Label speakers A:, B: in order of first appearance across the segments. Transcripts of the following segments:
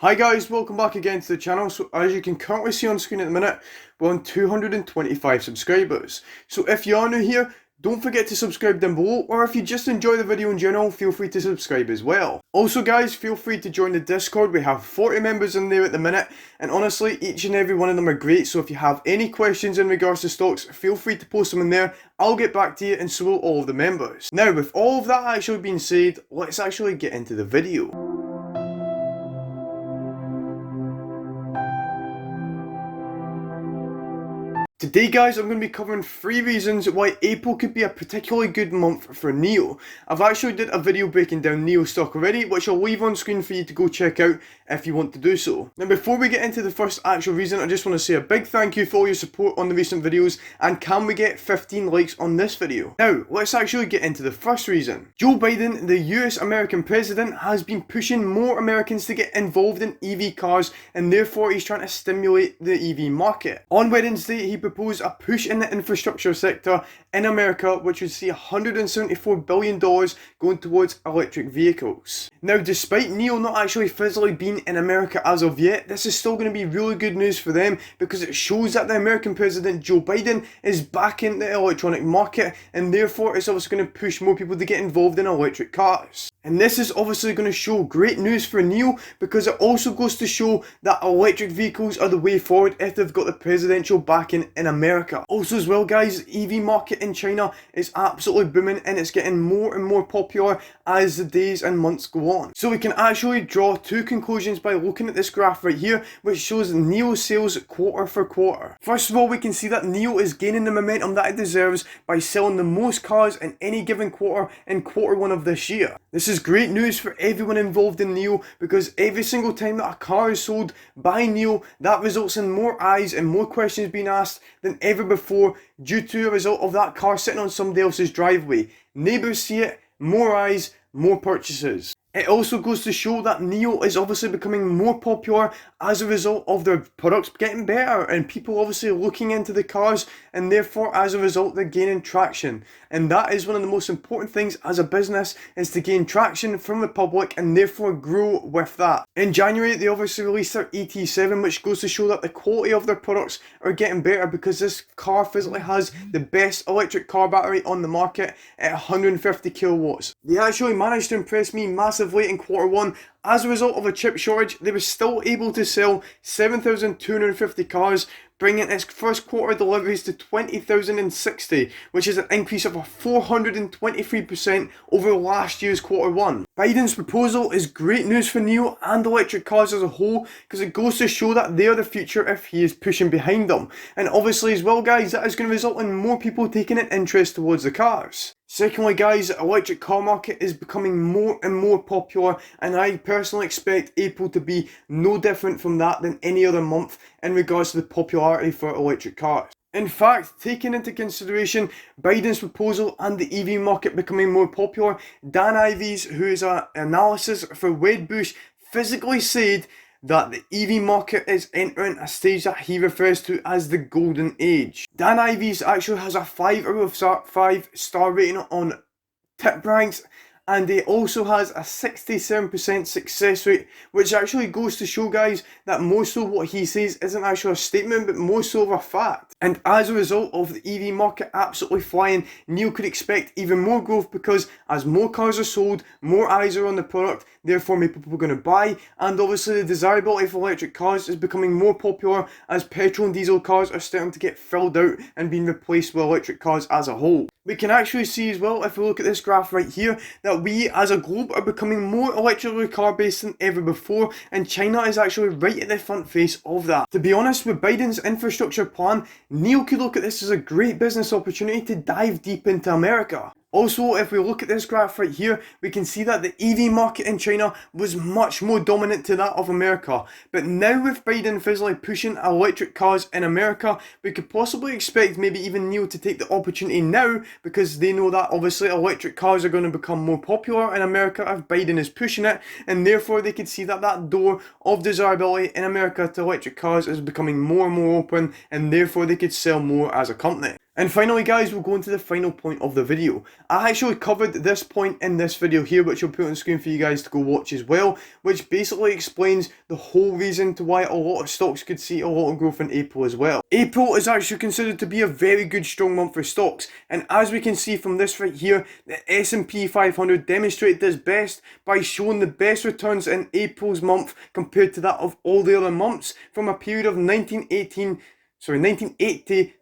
A: Hi guys, welcome back again to the channel. So as you can currently see on screen at the minute, we're on 225 subscribers. So if you are new here, don't forget to subscribe down below, or if you just enjoy the video in general, feel free to subscribe as well. Also guys, feel free to join the Discord. We have 40 members in there at the minute, and honestly, each and every one of them are great. So if you have any questions in regards to stocks, feel free to post them in there. I'll get back to you, and so will all of the members. Now, with all of that actually being said, let's actually get into the video. Today guys, I'm going to be covering 3 reasons why April could be a particularly good month for NIO. I've actually did a video breaking down NIO stock already, which I'll leave on screen for you to go check out if you want to do so. Now before we get into the first actual reason, I just want to say a big thank you for all your support on the recent videos, and can we get 15 likes on this video? Now, let's actually get into the first reason. Joe Biden, the US American president, has been pushing more Americans to get involved in EV cars, and therefore he's trying to stimulate the EV market. On Wednesday, he proposed a push in the infrastructure sector in America, which would see $174 billion going towards electric vehicles. Now, despite NIO not actually physically being in America as of yet, this is still going to be really good news for them, because it shows that the American president Joe Biden is back in the electronic market, and therefore it's obviously going to push more people to get involved in electric cars. And this is obviously going to show great news for NIO, because it also goes to show that electric vehicles are the way forward if they've got the presidential backing in America. Also as well guys, EV market in China is absolutely booming, and it's getting more and more popular as the days and months go on. So we can actually draw 2 conclusions by looking at this graph right here, which shows NIO sales quarter for quarter. First of all, we can see that NIO is gaining the momentum that it deserves by selling the most cars in any given quarter in quarter 1 of this year. This is great news for everyone involved in NIO, because every single time that a car is sold by NIO, that results in more eyes and more questions being asked than ever before, due to a result of that car sitting on somebody else's driveway. Neighbours see it, more eyes, more purchases. It also goes to show that NIO is obviously becoming more popular as a result of their products getting better, and people obviously looking into the cars, and therefore as a result they're gaining traction. And that is one of the most important things as a business, is to gain traction from the public and therefore grow with that. In January they obviously released their ET7, which goes to show that the quality of their products are getting better, because this car physically has the best electric car battery on the market at 150 kilowatts. They actually managed to impress me massively in quarter 1. As a result of a chip shortage, they were still able to sell 7,250 cars, bringing its first quarter deliveries to 20,060, which is an increase of 423% over last year's quarter 1. Biden's proposal is great news for NIO and electric cars as a whole, because it goes to show that they are the future if he is pushing behind them. And obviously as well guys, that is going to result in more people taking an interest towards the cars. Secondly guys, the electric car market is becoming more and more popular, and I personally expect April to be no different from that than any other month in regards to the popularity for electric cars. In fact, taking into consideration Biden's proposal and the EV market becoming more popular, Dan Ives, who is an analysis for Wedbush, physically said that the EV market is entering a stage that he refers to as the golden age. Dan Ives actually has a 5 out of 5 star rating on tip ranks, and he also has a 67% success rate, which actually goes to show guys that more so what he says isn't actually a statement, but more so of a fact. And as a result of the EV market absolutely flying, NIO could expect even more growth, because as more cars are sold, more eyes are on the product, therefore more people are going to buy, and obviously the desirability of electric cars is becoming more popular as petrol and diesel cars are starting to get filled out and being replaced with electric cars as a whole. We can actually see as well, if we look at this graph right here, that we as a globe are becoming more electrically car based than ever before, and China is actually right at the front face of that. To be honest, with Biden's infrastructure plan, NIO could look at this as a great business opportunity to dive deep into America. Also, if we look at this graph right here, we can see that the EV market in China was much more dominant to that of America. But now with Biden physically pushing electric cars in America, we could possibly expect maybe even NIO to take the opportunity now, because they know that obviously electric cars are going to become more popular in America if Biden is pushing it, and therefore they could see that that door of desirability in America to electric cars is becoming more and more open, and therefore they could sell more as a company. And finally guys, we'll go into the final point of the video. I actually covered this point in this video here, which I'll put on the screen for you guys to go watch as well, which basically explains the whole reason to why a lot of stocks could see a lot of growth in April as well. April is actually considered to be a very good strong month for stocks, and as we can see from this right here, the S&P 500 demonstrated this best by showing the best returns in April's month compared to that of all the other months from a period of 1980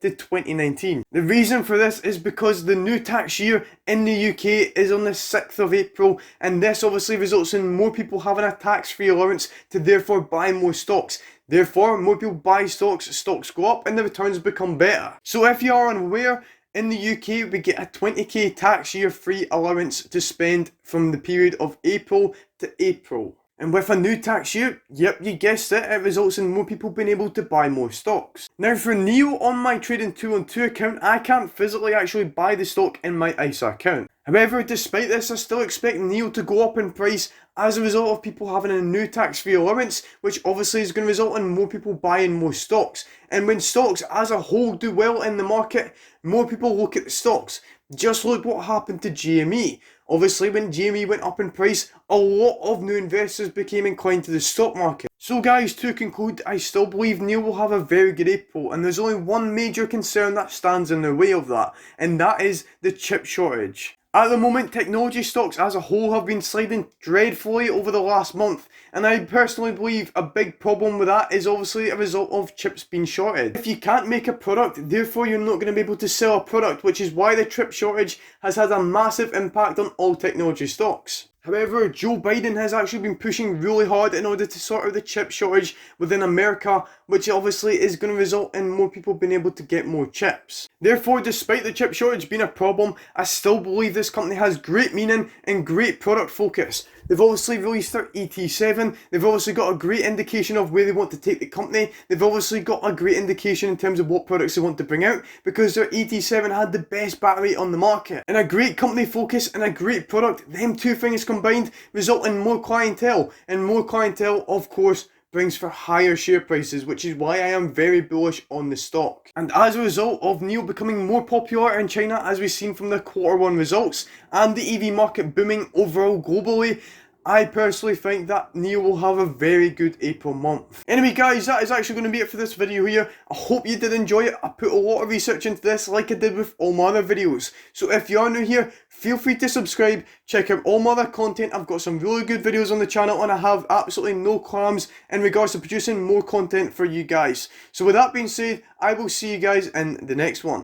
A: to 2019. The reason for this is because the new tax year in the UK is on the 6th of April, and this obviously results in more people having a tax-free allowance to therefore buy more stocks. Therefore, more people buy stocks, stocks go up and the returns become better. So if you are unaware, in the UK we get a 20k tax year free allowance to spend from the period of April to April. And with a new tax year, yep, you guessed it, it results in more people being able to buy more stocks. Now for NEO, on my Trading 212 account, I can't physically actually buy the stock in my ISA account. However, despite this, I still expect NEO to go up in price as a result of people having a new tax-free allowance, which obviously is going to result in more people buying more stocks. And when stocks as a whole do well in the market, more people look at the stocks. Just look what happened to GME. Obviously, when GME went up in price, a lot of new investors became inclined to the stock market. So guys, to conclude, I still believe NEO will have a very good April, and there's only one major concern that stands in the way of that, and that is the chip shortage. At the moment, technology stocks as a whole have been sliding dreadfully over the last month, and I personally believe a big problem with that is obviously a result of chips being shorted. If you can't make a product, therefore you're not going to be able to sell a product, which is why the chip shortage has had a massive impact on all technology stocks. However, Joe Biden has actually been pushing really hard in order to sort out the chip shortage within America, which obviously is going to result in more people being able to get more chips. Therefore, despite the chip shortage being a problem, I still believe this company has great meaning and great product focus. They've obviously released their ET7, they've obviously got a great indication of where they want to take the company, they've obviously got a great indication in terms of what products they want to bring out, because their ET7 had the best battery on the market. And a great company focus and a great product, them two things combined result in more clientele, and more clientele of course brings for higher share prices, which is why I am very bullish on the stock. And as a result of NEO becoming more popular in China, as we've seen from the Q1 results, and the EV market booming overall globally, I personally think that NEO will have a very good April month. Anyway guys, that is actually going to be it for this video here. I hope you did enjoy it. I put a lot of research into this like I did with all my other videos. So if you are new here, feel free to subscribe, check out all my other content. I've got some really good videos on the channel and I have absolutely no qualms in regards to producing more content for you guys. So with that being said, I will see you guys in the next one.